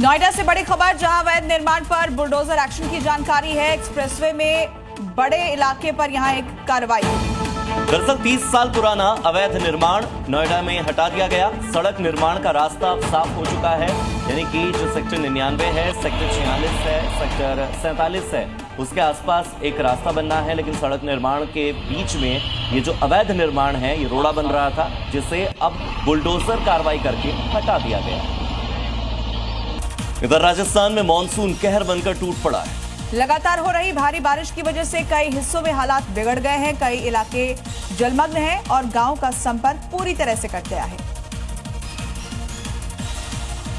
नोएडा से बड़ी खबर, जहां अवैध निर्माण पर बुलडोजर एक्शन की जानकारी है। एक्सप्रेसवे में बड़े इलाके पर यहां एक कार्रवाई। दरअसल 30 साल पुराना अवैध निर्माण नोएडा में हटा दिया गया। सड़क निर्माण का रास्ता साफ हो चुका है, यानी कि जो सेक्टर 99 है, सेक्टर 46 है, सेक्टर 47 है, उसके आसपास एक रास्ता बनना है। लेकिन सड़क निर्माण के बीच में ये जो अवैध निर्माण है, ये रोड़ा बन रहा था, जिसे अब बुलडोजर कार्रवाई करके हटा दिया गया। इधर राजस्थान में मॉनसून कहर बनकर टूट पड़ा है। लगातार हो रही भारी बारिश की वजह से कई हिस्सों में हालात बिगड़ गए हैं। कई इलाके जलमग्न हैं और गांव का संपर्क पूरी तरह से कट गया है।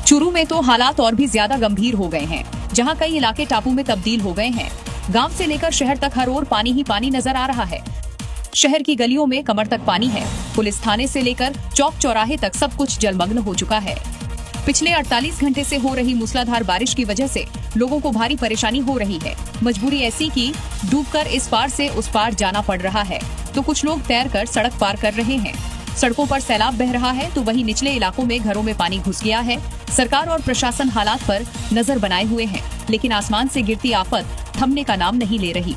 चूरू में तो हालात और भी ज्यादा गंभीर हो गए हैं, जहां कई इलाके टापू में तब्दील हो गए हैं। गांव से लेकर शहर तक हर ओर पानी ही पानी नजर आ रहा है। शहर की गलियों में कमर तक पानी है। पुलिस थाने से लेकर चौक चौराहे तक सब कुछ जलमग्न हो चुका है। पिछले 48 घंटे से हो रही मूसलाधार बारिश की वजह से लोगों को भारी परेशानी हो रही है। मजबूरी ऐसी कि डूबकर इस पार से उस पार जाना पड़ रहा है, तो कुछ लोग तैरकर सड़क पार कर रहे हैं। सड़कों पर सैलाब बह रहा है, तो वहीं निचले इलाकों में घरों में पानी घुस गया है। सरकार और प्रशासन हालात पर नजर बनाए हुए हैं, लेकिन आसमान से गिरती आफत थमने का नाम नहीं ले रही।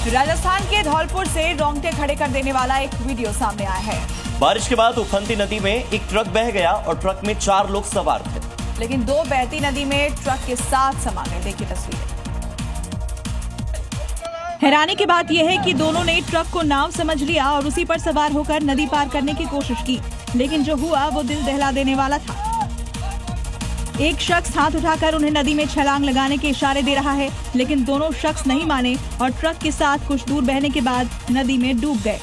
राजस्थान के धौलपुर से रोंगटे खड़े कर देने वाला एक वीडियो सामने आया है। बारिश के बाद उफनती नदी में एक ट्रक बह गया और ट्रक में 4 लोग सवार थे, लेकिन 2 बहती नदी में ट्रक के साथ समा गए। देखिए तस्वीरें। हैरानी की बात यह है कि दोनों ने ट्रक को नाव समझ लिया और उसी पर सवार होकर नदी पार करने की कोशिश की, लेकिन जो हुआ वो दिल दहला देने वाला था। एक शख्स हाथ उठाकर उन्हें नदी में छलांग लगाने के इशारे दे रहा है, लेकिन दोनों शख्स नहीं माने और ट्रक के साथ कुछ दूर बहने के बाद नदी में डूब गए।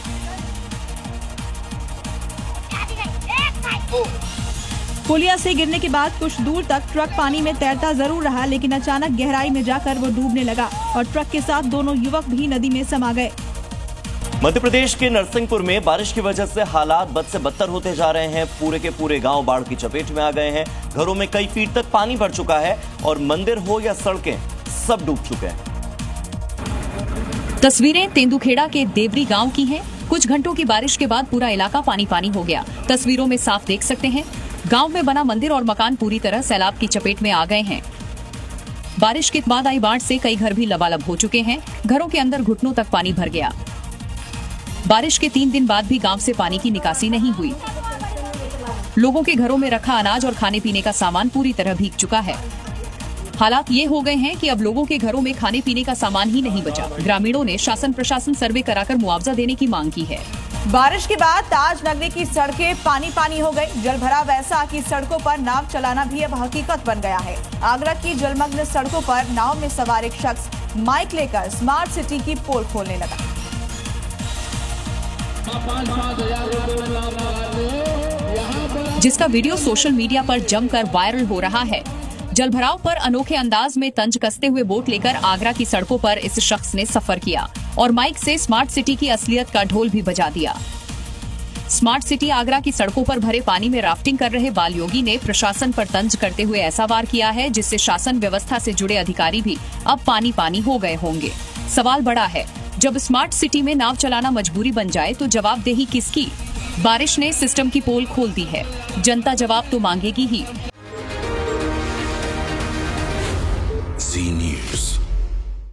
पुलिया से गिरने के बाद कुछ दूर तक ट्रक पानी में तैरता जरूर रहा, लेकिन अचानक गहराई में जाकर वो डूबने लगा और ट्रक के साथ दोनों युवक भी नदी में समा गए। मध्य प्रदेश के नरसिंहपुर में बारिश की वजह से हालात बद से बदतर होते जा रहे हैं। पूरे के पूरे गांव बाढ़ की चपेट में आ गए हैं। घरों में कई फीट तक पानी भर चुका है और मंदिर हो या सड़कें, सब डूब चुके हैं। तस्वीरें तेंदुखेड़ा के देवरी गांव की हैं। कुछ घंटों की बारिश के बाद पूरा इलाका पानी पानी हो गया। तस्वीरों में साफ देख सकते हैं, गांव में बना मंदिर और मकान पूरी तरह सैलाब की चपेट में आ गए हैं। बारिश के बाद आई बाढ़ से कई घर भी लबालब हो चुके हैं। घरों के अंदर घुटनों तक पानी भर गया। बारिश के 3 दिन बाद भी गांव से पानी की निकासी नहीं हुई। लोगों के घरों में रखा अनाज और खाने पीने का सामान पूरी तरह भीग चुका है। हालात ये हो गए हैं कि अब लोगों के घरों में खाने पीने का सामान ही नहीं बचा। ग्रामीणों ने शासन प्रशासन सर्वे कराकर मुआवजा देने की मांग की है। बारिश के बाद ताज नगरी की सड़कें पानी पानी हो गई। जलभराव ऐसा कि सड़कों पर नाव चलाना भी अब हकीकत बन गया है। आगरा की जलमग्न सड़कों पर नाव में सवार एक शख्स माइक लेकर स्मार्ट सिटी की पोल खोलने लगा। जिसका वीडियो सोशल मीडिया पर जमकर वायरल हो रहा है। जलभराव पर अनोखे अंदाज में तंज कसते हुए बोट लेकर आगरा की सड़कों पर इस शख्स ने सफर किया और माइक से स्मार्ट सिटी की असलियत का ढोल भी बजा दिया। स्मार्ट सिटी आगरा की सड़कों पर भरे पानी में राफ्टिंग कर रहे बाल योगी ने प्रशासन पर तंज करते हुए ऐसा वार किया है, जिससे शासन व्यवस्था से जुड़े अधिकारी भी अब पानी पानी हो गए होंगे। सवाल बड़ा है, जब स्मार्ट सिटी में नाव चलाना मजबूरी बन जाए तो जवाबदेही किसकी? बारिश ने सिस्टम की पोल खोल दी है, जनता जवाब तो मांगेगी ही।